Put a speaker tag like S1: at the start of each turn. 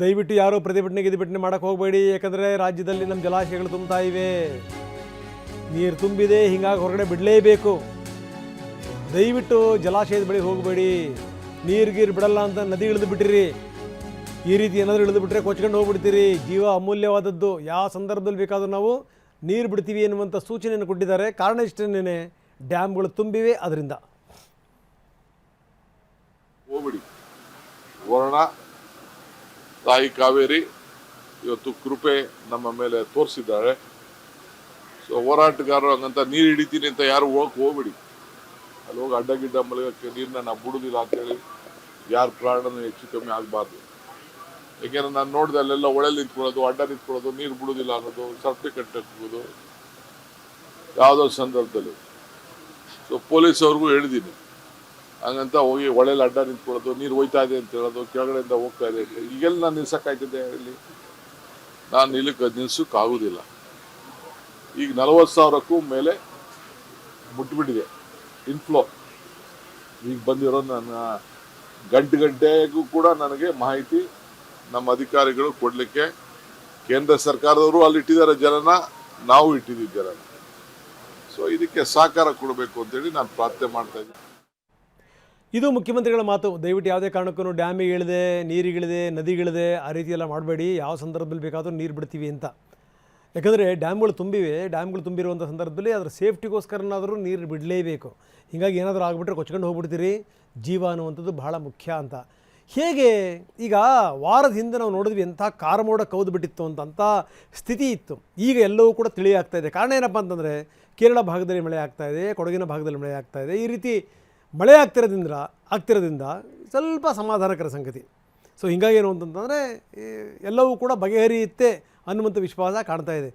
S1: ದಯವಿಟ್ಟು ಯಾರೂ ಪ್ರತಿಭಟನೆ ಮಾಡೋಕ್ಕೆ ಹೋಗಬೇಡಿ. ಯಾಕಂದರೆ ರಾಜ್ಯದಲ್ಲಿ ನಮ್ಮ ಜಲಾಶಯಗಳು ತುಂಬ್ತಾ ಇವೆ, ನೀರು ತುಂಬಿದೆ, ಹೀಗಾಗಿ ಹೊರಗಡೆ ಬಿಡಲೇಬೇಕು. ದಯವಿಟ್ಟು ಜಲಾಶಯದ ಬಳಿ ಹೋಗಬೇಡಿ. ನೀರು ಬಿಡಲ್ಲ ಅಂತ ನದಿ ಇಳಿದು ಬಿಟ್ಟಿರಿ. ಈ ರೀತಿ ಏನಾದರೂ ಇಳಿದು ಬಿಟ್ಟರೆ ಕೊಚ್ಕೊಂಡು ಹೋಗ್ಬಿಡ್ತೀರಿ. ಜೀವ ಅಮೂಲ್ಯವಾದದ್ದು. ಯಾವ ಸಂದರ್ಭದಲ್ಲಿ ಬೇಕಾದರೂ ನಾವು ನೀರು ಬಿಡ್ತೀವಿ ಎನ್ನುವಂಥ ಸೂಚನೆಯನ್ನು ಕೊಟ್ಟಿದ್ದಾರೆ. ಕಾರಣ ಇಷ್ಟೇನೆ, ಡ್ಯಾಮ್ಗಳು ತುಂಬಿವೆ. ಅದರಿಂದ
S2: ಹೋಗ್ಬಿಡಿ. ವರ್ಣ ತಾಯಿ ಕಾವೇರಿ ಇವತ್ತು ಕೃಪೆ ನಮ್ಮ ಮೇಲೆ ತೋರಿಸಿದ್ದಾರೆ. ಸೊ ಹೋರಾಟಗಾರರು ಹಂಗಂತ ನೀರು ಹಿಡಿತೀನಿ ಅಂತ ಯಾರು ಹೋಗ್ಬಿಡಿ. ಅಲ್ಲಿ ಹೋಗಿ ಅಡ್ಡಗಿಡ್ಡ ಮಲಗಕ್ಕೆ ನೀರನ್ನ ನಾವು ಬಿಡುದಿಲ್ಲ ಅಂತೇಳಿ ಯಾರ ಪ್ರಾಣನೂ ಹೆಚ್ಚು ಕಮ್ಮಿ ಆಗಬಾರ್ದು. ಯಾಕೆಂದ್ರೆ ನಾನು ನೋಡಿದೆ ಅಲ್ಲೆಲ್ಲ ಒಳಗೆ ನಿಂತ್ಕೊಳ್ಳೋದು, ಅಡ್ಡ ನಿಂತ್ಕೊಳ್ಳೋದು, ನೀರು ಬಿಡುದಿಲ್ಲ ಅನ್ನೋದು, ಸರ್ಟಿಫಿಕೇಟ್ ಹಾಕೋದು ಯಾವುದೋ ಸಂದರ್ಭದಲ್ಲಿ. ಸೊ ಪೊಲೀಸ್ ಅವ್ರಿಗೂ ಹೇಳಿದ್ದೀನಿ, ಹಂಗಂತ ಹೋಗಿ ಒಳ್ಳೆಯಲ್ಲಿ ಅಡ್ಡ ನಿಂತ್ಕೊಳ್ಳೋದು, ನೀರು ಹೋಯ್ತಾ ಇದೆ ಅಂತ ಹೇಳೋದು, ಕೆಳಗಡೆಯಿಂದ ಹೋಗ್ತಾ ಇದೆ ಅಂತ. ಈಗೆಲ್ಲ ನಾನು ನಿಲ್ಸಕ್ಕಾಯ್ತದೆ ಹೇಳಿ? ನಾನು ನಿಲ್ಸಕ್ಕಾಗೋದಿಲ್ಲ. ಈಗ 40,000ಕ್ಕೂ ಮೇಲೆ ಮುಟ್ಬಿಟ್ಟಿದೆ ಇನ್ಫ್ಲೋ. ಈಗ ಬಂದಿರೋ ನನ್ನ ಗಂಟೆಗೂ ಕೂಡ ನನಗೆ ಮಾಹಿತಿ ನಮ್ಮ ಅಧಿಕಾರಿಗಳು ಕೊಡಲಿಕ್ಕೆ, ಕೇಂದ್ರ ಸರ್ಕಾರದವರು ಅಲ್ಲಿ ಇಟ್ಟಿದ್ದಾರೆ ಜನನ, ನಾವು ಇಟ್ಟಿದ್ದೀವಿ ಜನನ. ಸೊ ಇದಕ್ಕೆ ಸಹಕಾರ ಕೊಡಬೇಕು ಅಂತೇಳಿ ನಾನು ಪ್ರಾರ್ಥನೆ ಮಾಡ್ತಾ ಇದ್ದೀನಿ.
S1: ಇದು ಮುಖ್ಯಮಂತ್ರಿಗಳ ಮಾತು. ದಯವಿಟ್ಟು ಯಾವುದೇ ಕಾರಣಕ್ಕೂ ಡ್ಯಾಮಿಗೆ ಇಳಿದೆ, ನೀರಿಗಿಳಿದೆ, ನದಿಗಿಳಿದೆ ಆ ರೀತಿ ಎಲ್ಲ ಮಾಡಬೇಡಿ. ಯಾವ ಸಂದರ್ಭದಲ್ಲಿ ಬೇಕಾದರೂ ನೀರು ಬಿಡ್ತೀವಿ ಅಂತ. ಯಾಕಂದರೆ ಡ್ಯಾಮ್ಗಳು ತುಂಬಿವೆ. ಡ್ಯಾಮ್ಗಳು ತುಂಬಿರುವಂಥ ಸಂದರ್ಭದಲ್ಲಿ ಅದರ ಸೇಫ್ಟಿಗೋಸ್ಕರನಾದರೂ ನೀರು ಬಿಡಲೇಬೇಕು. ಹೀಗಾಗಿ ಏನಾದರೂ ಆಗಿಬಿಟ್ರೆ ಕೊಚ್ಕೊಂಡು ಹೋಗ್ಬಿಡ್ತೀರಿ. ಜೀವ ಅನ್ನುವಂಥದ್ದು ಬಹಳ ಮುಖ್ಯ ಅಂತ. ಹೇಗೆ ಈಗ ವಾರದ ಹಿಂದೆ ನಾವು ನೋಡಿದ್ವಿ, ಎಂಥ ಕಾರಮೋಡ ಕೌದು ಬಿಟ್ಟಿತ್ತು ಅಂಥ ಸ್ಥಿತಿ ಇತ್ತು. ಈಗ ಎಲ್ಲವೂ ಕೂಡ ತಿಳಿಯಾಗ್ತಾ ಇದೆ. ಕಾರಣ ಏನಪ್ಪ ಅಂತಂದರೆ, ಕೇರಳ ಭಾಗದಲ್ಲಿ ಮಳೆ ಆಗ್ತಾಯಿದೆ, ಕೊಡಗಿನ ಭಾಗದಲ್ಲಿ ಮಳೆ ಆಗ್ತಾಯಿದೆ. ಈ ರೀತಿ ಮಳೆ ಆಗ್ತಿರೋದ್ರಿಂದ ಸ್ವಲ್ಪ ಸಮಾಧಾನಕರ ಸಂಗತಿ. ಸೊ ಹೀಗಾಗಿ ಏನು ಅಂತಂತಂದರೆ ಎಲ್ಲವೂ ಕೂಡ ಬಗೆಹರಿಯುತ್ತೆ ಅನ್ನುವಂಥ ವಿಶ್ವಾಸ ಕಾಣ್ತಾ ಇದೆ.